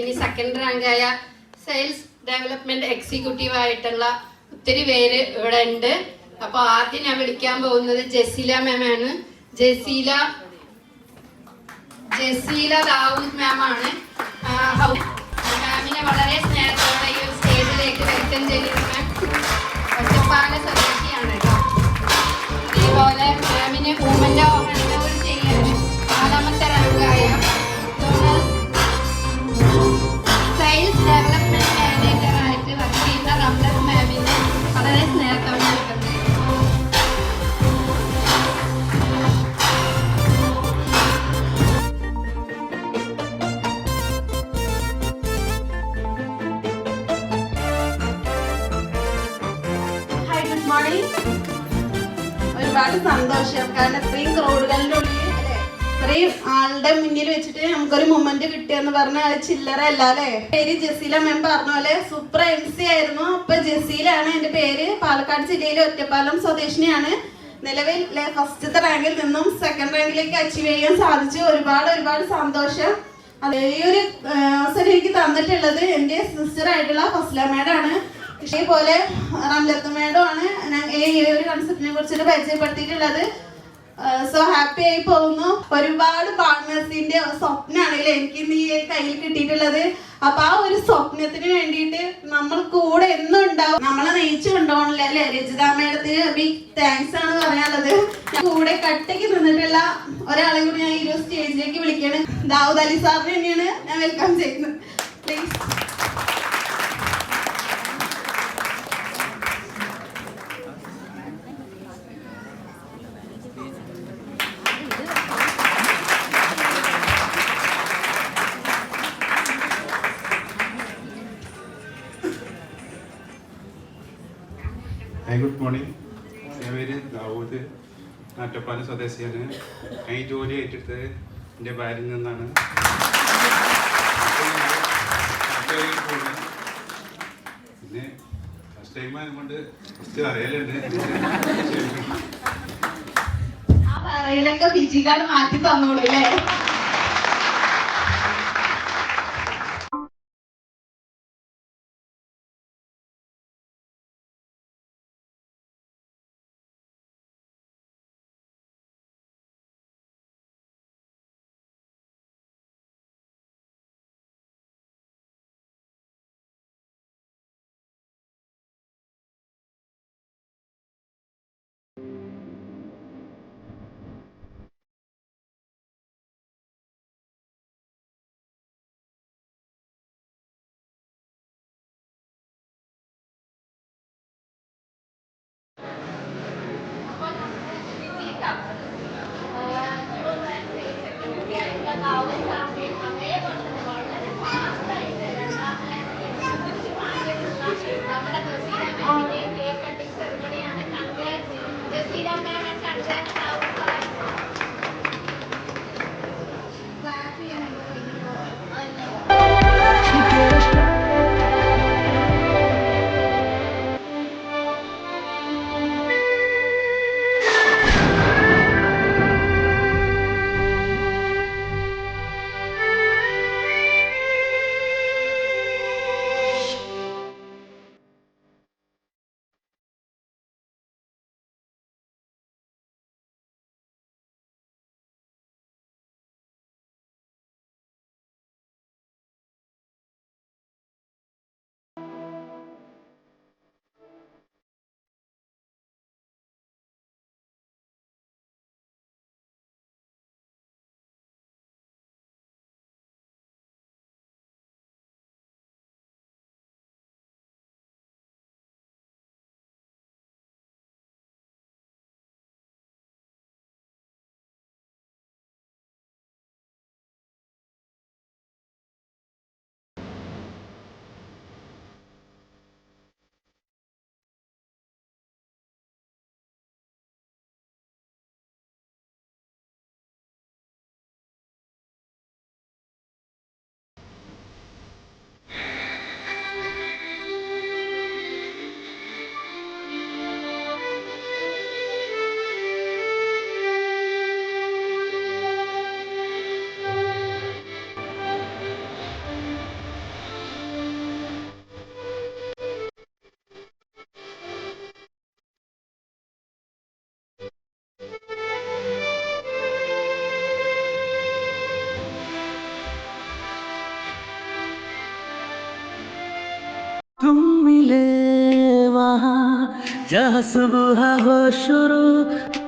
ഇനി second റാങ്കായ sales development executive ആയിട്ടുള്ള ഒത്തിരി പേര് ഇവിടെ ഉണ്ട്. അപ്പൊ ആദ്യം ഞാൻ വിളിക്കാൻ പോകുന്നത് ജസീല മാമാണ്. ജസീല ദാവൂദ് മാമാണ്. മാമിനെ വളരെ സ്നേഹത്തോടെ ഈ സ്റ്റേജിലേക്ക് വെൽക്കം ചെയ്യുന്നു. മാം ഒറ്റപ്പാല സ്വദേശിയാണ് കേട്ടോ. അതേപോലെ മാമിന് വുമന്റെ ഹാൻഡ് ചെയ്യാൻ 4ാമത്തെ റാങ്കായ സെയിൽസ് ഡെവലപ്മെന്റ് മാനേജറായിട്ട് വർക്ക് ചെയ്യുന്ന റംലത്ത് മാമിനെ വളരെ സ്നേഹത്തോടെ വെൽക്കം ചെയ്യുന്നു. ഒരുപാട് സന്തോഷം. കാരണം ഇത്രയും ക്രൗഡുകളുടെ ഉള്ളിൽ ഇത്രയും ആളുടെ മുന്നിൽ വെച്ചിട്ട് നമുക്കൊരു മൊമെന്റ് കിട്ടിയെന്ന് പറഞ്ഞാൽ അത് ചില്ലറ അല്ല അല്ലേ. പേര് ജസീല മാം പറഞ്ഞ പോലെ സൂപ്പർ MC ആയിരുന്നു. അപ്പൊ ജസീലാണ് എന്റെ പേര്. പാലക്കാട് ജില്ലയിലെ ഒറ്റപ്പാലം സ്വദേശിനിയാണ്. നിലവിൽ ഫസ്റ്റത്തെ റാങ്കിൽ നിന്നും സെക്കൻഡ് റാങ്കിലേക്ക് അച്ചീവ് ചെയ്യാൻ സാധിച്ചു. ഒരുപാട് സന്തോഷം. ഈ ഒരു അവസരം എനിക്ക് തന്നിട്ടുള്ളത് എന്റെ സിസ്റ്റർ ആയിട്ടുള്ള ഫസ്ല മാഡാണ്. ഇതേപോലെ റംലത്ത് മാഡമാണ് ഈ ഒരു കൺസെപ്റ്റിനെ കുറിച്ചിട്ട് പരിചയപ്പെടുത്തിയിട്ടുള്ളത്. സോ ഹാപ്പി ആയി പോകുന്നു. ഒരുപാട് പാർട്ട്നേഴ്സിന്റെ സ്വപ്നമാണല്ലേ എനിക്ക് ഇന്ന് ഈ കയ്യിൽ കിട്ടിയിട്ടുള്ളത്. അപ്പൊ ആ ഒരു സ്വപ്നത്തിന് വേണ്ടിയിട്ട് നമ്മൾ കൂടെ എന്നും ഉണ്ടാവും. നമ്മളെ നയിച്ചു കൊണ്ടുപോകണില്ല അല്ലെ. രജിത മാഡത്തിന് ബിഗ് താങ്ക്സ് ആണ് പറയാനുള്ളത്. കൂടെ കട്ടയ്ക്ക് നിന്നിട്ടുള്ള ഒരാളെ കൂടി ഞാൻ ഈ ഒരു സ്റ്റേജിലേക്ക് വിളിക്കാണ്. ദാവൂദ് അലി സാറിനെ തന്നെയാണ് ഞാൻ വെൽക്കം ചെയ്യുന്നത്. പ്ലീസ്. Good morning. എൻ്റെ പേര് ദാവൂദ്, ഒറ്റപ്പാലം സ്വദേശിയാണ്. ഞാൻ ഈ ജോലി ഏറ്റെടുത്തത് എൻ്റെ ഭാര്യയിൽ നിന്നാണ്. പിന്നെ ഫസ്റ്റ് ടൈം ആയതുകൊണ്ട് കുറച്ച് അറിയലുണ്ട്. മാറ്റി തന്നോളൂ അല്ലേ. जहाँ सुबह हो शुरू